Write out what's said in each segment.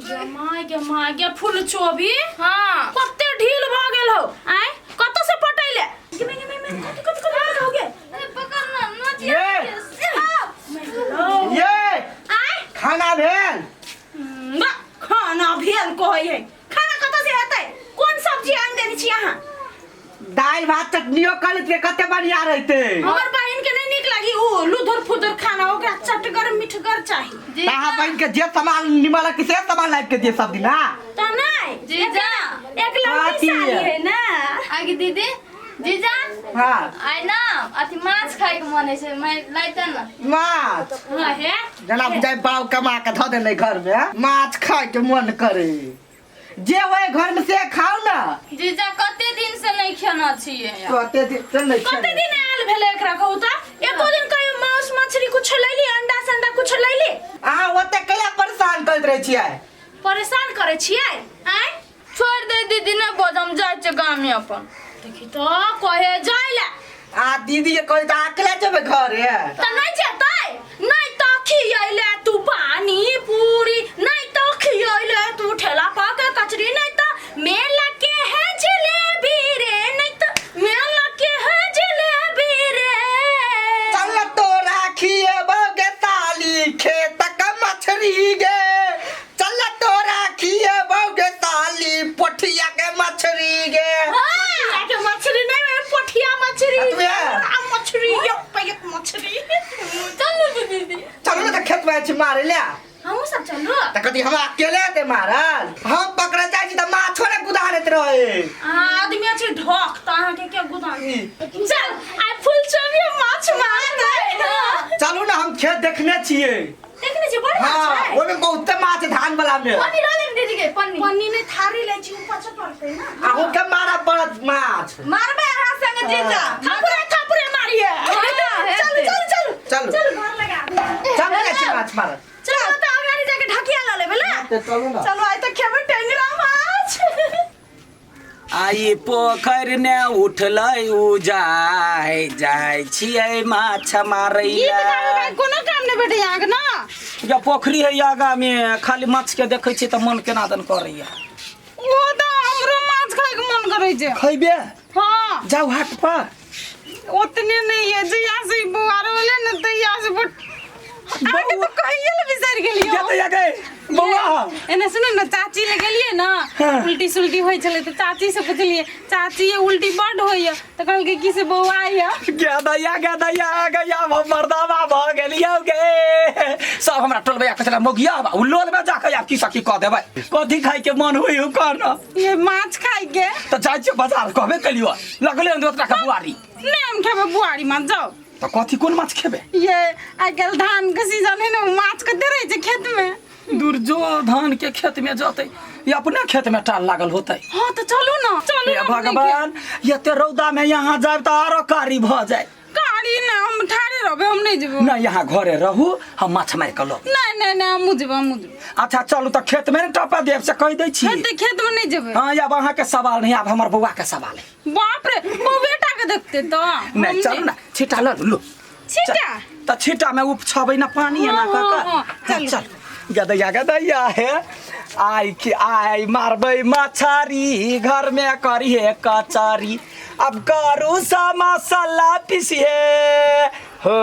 जमा के फूल चोबी हां कते ढील भ गेल हो आय कत से पटैले कत हो गे अरे पकड़ ना नोच ये आय खाना भेल खाना भेल कहै है खाना कत से हेतै कोन सब्जी आन देनी छी अहाँ दाल भात चटनियो कर लेते कते बढ़िया रहते हमर बहन के नहीं निक लागी उ लुधर फुदर खाना ओकरा चटगर मिठगर चाहिए ताहा बहन के जे सामान निमल के से सामान लाइक के दिए सब दिन ना त नहीं जीजा एक लड़की साली है ना आगे दीदी जीजा हां आइ ना अथी माछ खाइ के मन है मैं लाइते ना माछ हां है जना बुझाइ बाव कमा के ध देले घर में माछ खाए के मन करे जे ओए घर में से खाओ ना जीजा कते दिन से नहीं खाना छिए कते दिन से नहीं कते दिन आयल भेले एकरा कहू त एको दिन कहियो मांस मछली कुछ लैली अंडा संडा कुछ लैली अहाँ ओते कया परेशान करत रहे छियै परेशान करे छियै आय छोड़ दे दीदी ने बजम जाय छ गाम में अपन देखि तो कहे जाइला आ दीदी के कहि त अकेले जेबे घरे त नहीं जेतै नहीं त खियैले तू पानी पूरी नहीं त खियैले तू ठेला पाके कचरी नहीं त मेला के है जलेबी रे नहीं त मेला के है जलेबी रे चल तो राखिए बगे ताली खेत का मछरी गे चल तो राखिए बगे ताली पोठिया के मछरी गे पोठिया के मछली नहीं में पोठिया मछली अतुए। आ मछली ये पैक मछली चलो दीदी चलो ना खेत में छी मारे ले हम सब चलो त कदी हम अकेले ते मारल हम पकड़े जाय छी त माछो ने गुदारत रहे आदमी अछि ढोक त अहाँ के गुदानी चल आई फुल चोबी माछ मार दे चलू ना हम खेत देखने छिए देखने छी बड़ माछ हां है ओमे बहुत माछ धान वाला में पन्नी डाले दीदी के पन्नी पन्नी ने थारी ले छी ऊपर से पड़ते ना आहू के मारा पड़त माछ मारबे हमरा संग जीजा थापुरे मारिए चल चल चल चल चल घर लगा चल ना छी माछ मार चल त अगाड़ी जाके ढकिया ला लेबे ला चलू ना चलो आई त खेबे टेंगरा माछ आई पोखर ने उठलै उजाय जाय छियै माछ मारै ई बिना कोनो काम नै बेटे यहाँ के ना या पोखरी है आगा में खाली माछ के देखै छी त मन केना दन करैया ओ त हमरो माछ खाए के मन करै छै खइबे हां जाऊ हाट पर उतने नहीं है जया से बुआर वाले न तैया से आगे तो कहिए बिसर गेलियो जते आगे बौआ एने सुनो न चाची ले गेलिए ना उल्टी सुल्टी होय छले त चाची से पूछलिए चाची ये उल्टी बड होय त कहल के की से बौआ आइया गया गया मर्दावा भ गेलियो गे सब हमरा टोलबे कचला मोगिया बा उल्लोल में जाके या की सकी क देबै कथि खाइ के मन होय हो करना ये माछ खाइ के त जाय छ बाजार कहबे कलियो लगले दोतरा के बुआरी नेम खेबे बुआरी माछ जाओ त कथि कोन माछ खेबे ये आजकल धान के सीजन है ना माछ कते रहे छै खेत में दूर जो धान के खेत में जतै या अपने खेत में टाल लागल होतै हां तो चलू ना हे भगवान ये ते रौदा में यहाँ जाब त आरो कारी भ जाय कारी ना हम ठाड़े रहबे हम नहीं जेबो ना यहाँ घरे रहू हम माछ मार के लो नहीं हम जेबो अच्छा चलू त खेत में टपा देब से कह दै छी खेत में नहीं जेबे हां अब अहाँ के सवाल नहीं अब हमर बौआ के सवाल है बाप रे वो बेटा के देखते तो नहीं चलू ना छिटा लो छिटा त छिटा में उप छबै ना पानी है ना चल चल गदैया है आई मारबै मछरी घर में करिए कचरी अब करू सा मसाला पीसिए हो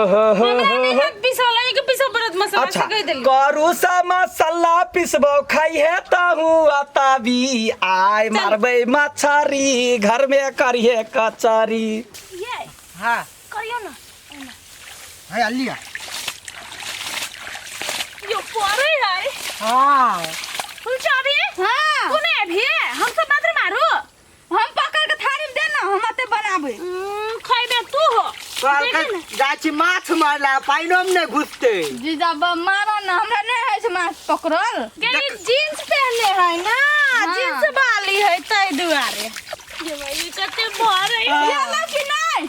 पिसोला एक पिसो परत मसाला अच्छा कह देली करू सा मसाला पिसबो खाइए तहु अताबी आई मारबै मछरी घर में करिए कचरी ये हां करियो ना है लिया यो परे है हां फुल चाबी हां कोने भी हम सब मात्र मारू हम पकड़ के थारी में दे ना हम आते बनाबे खइबे तू हो कल जाची माछ मारला पाइनो में नहीं घुसते जीजा मारो ना हमरा नहीं है से माछ पकड़ल के जींस पहनले है ना जींस वाली है तै दुआरे ये भाई कते भर है या ला कि नहीं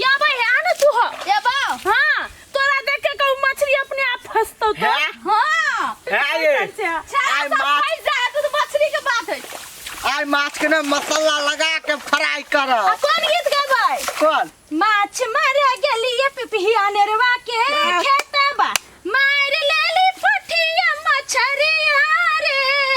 या भाई है ना तू हो या बाओ हां तोरा देख के कहू मछली अपने आप फंसतो तो हां है ये आई माछ फंस जाए तो मछली के बात है आई माछ के ना मसाला लगा के फ्राई कर कौन गीत गाबै कौन माछ मारे गेलिए पिपिया नेरवा के खेतबा मार लेली पठिया मछरिया रे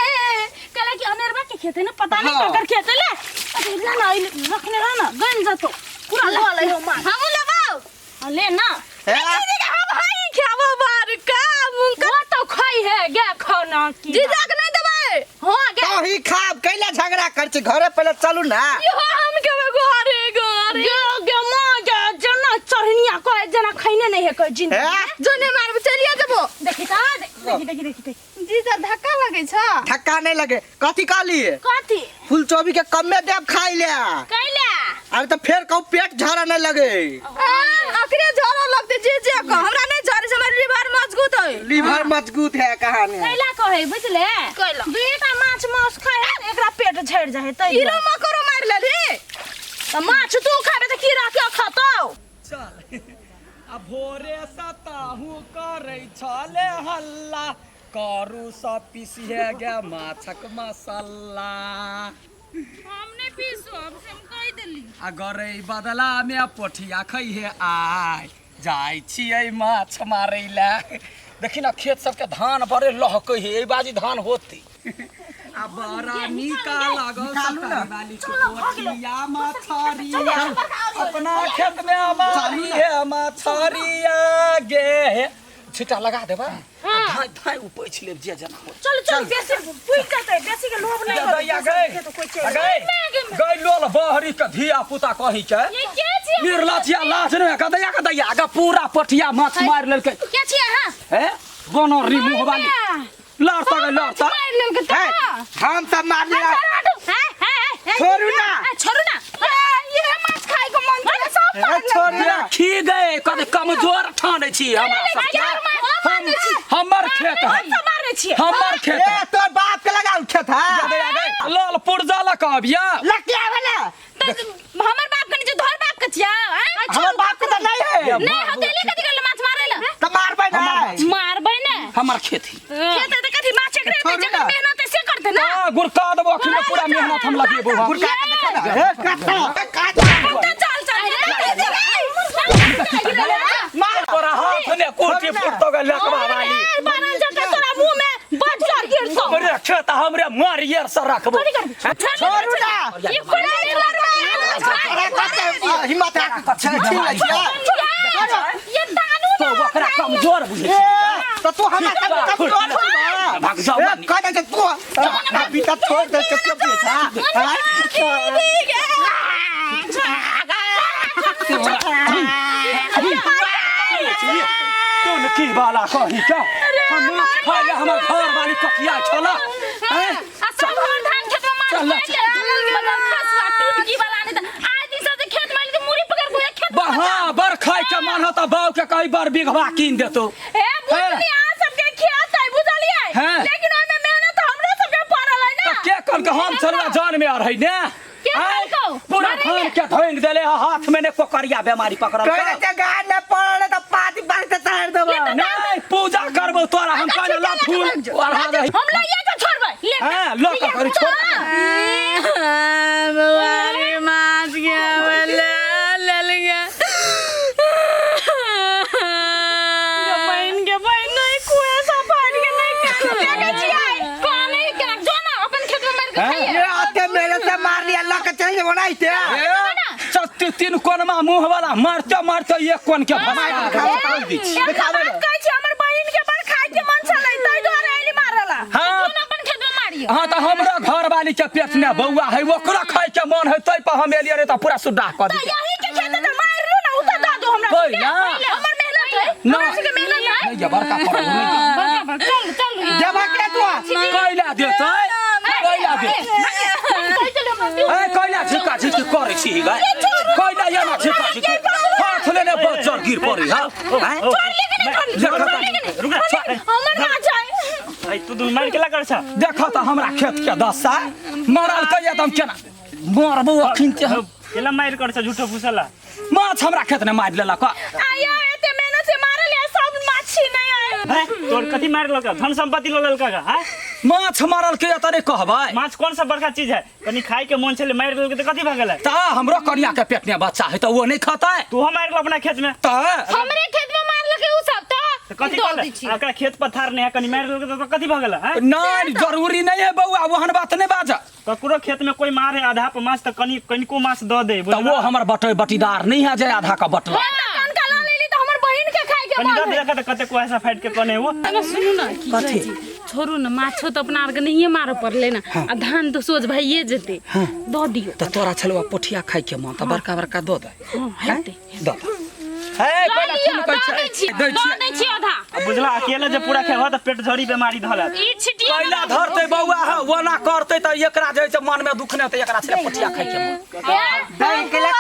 खेत है ना पता नहीं हाँ। ककर खेत है ले अरे ना ना रखने रहा ना गन जातो पूरा लाल है मां हम लेबाओ ले ना हे? हम भाई खाबो बार का मुंह वो तो खाई है गे खाना की जीजा के नहीं देबै हां गे तो ही खाब कैला झगड़ा कर छी घरे पहले चलू ना यो हम के घरे गे गे मां गे जना चढ़निया को जना खैने नहीं है कोई जिन हे? जोने मारब चलिया देबो देखि ता देखि जीजा धक्का लगे छ धक्का नहीं लगे कथी कहलिए कथी फूल चोबी के कम्मे देव खाई ले कैला अरे तो फिर कहू पेट झरा नहीं लगे अखरे झरा लगते जीजा को हमरा नहीं झरे से हमर लिवर मजबूत है लीवर मजबूत है कहानी कैला कहे बुझले कैला बेटा माछ मांस खाए है एकरा पेट झड़ जाए तै हीरो मकरो मार लेली त माछ तू खाबे त कीड़ा के खातो चल आ भोरे सताहू करै छले हल्ला करू सब पीसिए गे माछक मसाला हमने पीसो हमसे हम कह देली अगर बदला में पोठिया खइहे आय जाय छियै माछ मारै ले देखी ना खेत सबके धान बड़े लहकै हे एहि बाजी धान होती आ बड़ा नीका लागल वाली के पोठिया मछरिया अपना खेत में मारी है मछरिया गे छिटा लगा देबा धाय धाय उपछ लेब जे जना हो चल चल बेसी पुई जाते बेसी के लोभ नहीं दैया गई लोल बहरी के धिया पुता कही के ये के छी निर्लजिया लाज ने का दैया गा पूरा पटिया माछ मार लेलकै के छी हां हैं गोनो रिमूव वाली लड़ता मार लेल के हम सब मार लिया है छोड़ू ना ये माछ खाए को मन करे सब ए, छोड़ू ना खी गए कद कमजोर ठाने छी हमरा सब हमर खेत है मारे छी हमर खेत ए है तोर बाप के लगाउ खेत है लाल पुरजा लकाबिया लकिया वाला हमर बाप के नीचे धर बाप के छिया हमर बाप के तो नहीं है नहीं हथेली कथि करले माछ मारे ला तो मारबै ना मारबै ना हमर खेत है खेत त कथि माछ एकरे छोड़ू बेचे ना। मेहनत से करते ना गुरका देबो अखन पूरा मेहनत हम लगेबो हम गुरका के देखा ना ए काटा मार तोरा हाथ ने कुर्ती फुट तो गल लकवा वाली हमरे खेत हमरे मारियर से रखबो छोड़ू ना हिम्मत तो ओकरा कमजोर बुझे ए तो तू हमरा सब छोड़ भाग जाओ ए कह दे तू अभी तक छोड़ दे के बेटा तू न की वाला कही क्या हम खाइले हमर घर वाली ककिया छला हाँ बर खाए के मन होता बाव के कई बार बिघवा कीन देतो के कल के हम चलवा जान में आ रही ने पूरा धान के धोइन देले हाथ में ने कोकरिया बीमारी पकड़ल कहले के गान न पड़ले तो पाती बांध के तार देबो नहीं पूजा करबो तोरा हम कहले ला फूल ओढ़ा दे हम लइया के छोड़बै ले हां लोक कर छोड़ बवारी माछ के वाला ललगा बहन नहीं कुए सा फाड़ के नहीं कर के छियै कोने के जो ना अपन खेत में मार के खाइए ये आते मेरे से मार लिया लक चल बनाइते चत्ती तीन कोन में मुंह वाला मारते मारते एक कोन के भमा दिखावे कहै छी हमर बहन के बड़ खाए के मन छलै तै द्वारा एली मारला हाँ। जो ना अपन खेत में मारिए हां तो हमरा घर वाली के पेट में बौआ है ओकरा खाए के मन है तै पर हम एलिए रे तो पूरा सुड्डा कर दी यही के खेत में मार लो ना उता दा दो हमरा कोई ना हमर मेहनत है ना हमरा के मेहनत है नहीं जबर का पर नहीं चल चल जमा के तू कोइला देतै कोइला दे ए कोइला झिका झिकी करे छी गा कोइला या ना झिका झिकी हाथ लेने बच्चर गिर पड़ी हां रुक हमर ना जाए भाई तू दूर मार के ला कर छ देखो तो हमरा खेत के दशा मरल कहिया त हम केना मरबो अखिन ते केला मार कर छ झूठो फुसला माछ हमरा खेत ने मार लेलक आया एते मेहनत से मारल है सब माछी नहीं आए हैं तोर कथि मार लका धन संपत्ति ल ललका का हैं माछ मारल के तरे कहबै माछ कौन सा बड़का चीज है कनी खाए के मन छले मार ललके त कथि भ गेलै ता हमरो कनिया के पेट में बच्चा है तो वो नहीं खाता तू हम मार अपना खेत में ता हमरे खेत में मार लगे उ सब तो कथि कर एकरा खेत पथार ने है कनी मार ललके त कथि भ गेलै हैं नहीं जरूरी नहीं है बउआ वहन बात नहीं बाजा ककरो खेत में कोई मारे आधा पर माछ त कनिको माछ द दे तो वो हमर बटीदार नहीं है जे आधा का बटला कनका ला लेली तो हमर बहिन के खाए के कनी मन द दे कते को ऐसा फाइट के कने वो सुनू ना की कथी? कहै छी, छोड़ू ना माछो तो अपना आर के नहीं मारे पड़ले ना आ धान तो सोच भइए जेते द दियो तो तोरा छलवा पोठिया खाई के मन तो बड़का बड़का दो दे हां हेते दो हे पहले सुन द कहै दै छी छै दै छियै दै छी आधा बुझला अकेले जे पूरा खेबा त पेट झड़ी बीमारी धला ई छिटिया कैला धरते बौआ है वो ना करते तो एकरा जे छै मन में दुख ने तो एकरा छले पोठिया खाई के मन दही के ले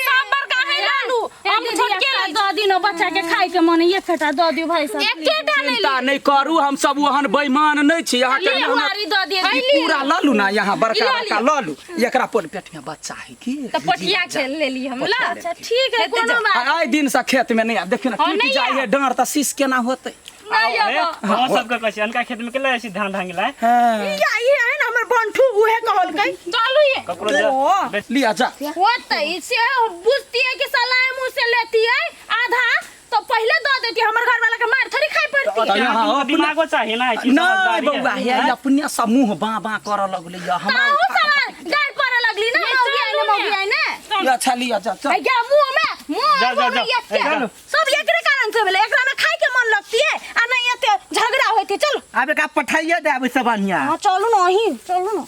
सांबर का है लालू हम छोटके ला द दिनो बच्चा के खाए के मन ये फेटा द दियो भाई सब एकेटा नहीं चिंता नहीं करू हम सब ओहन बेईमान नहीं छी यहाँ के ले हमारी द दियो ई पूरा ललू ना यहाँ बड़का बड़का ललू एकरा पेट में बच्चा है की त पटिया खेल लेली हम ला अच्छा ठीक है कोनो बात आए दिन से खेत में नहीं देखिन टूट जाए है डांर त शीश केना होते नहीं अब हम सब के कहै अनका खेत में केला ऐसी धान ढांगला यही है ना हमर बंठू उहे कहल कई चालू ये ककरो जा लिया जा होते इससे बुझती है कि सलाह मुंह से लेती है आधा तो पहले दो देती है हमर घर वाला के मार थोड़ी खाई पड़ती है यहाँ अपना दिमागो चाहिए ना ऐसी नहीं समझदारी बौआ है। है अपने समूह बाँ कर लगले ताऊ हमारा सवाल गाय पर लगली ना मौगी आई ना अच्छा लिया जा चल क्या मुंह जा, जा, में ये जा। चलो। सब एकरे कारण से भेले एकरा में खाए के मन लगती है आ नहीं एते झगड़ा होती चलो अब का पठाइए दे अब सब बढ़िया हां चलो ना ही चलो ना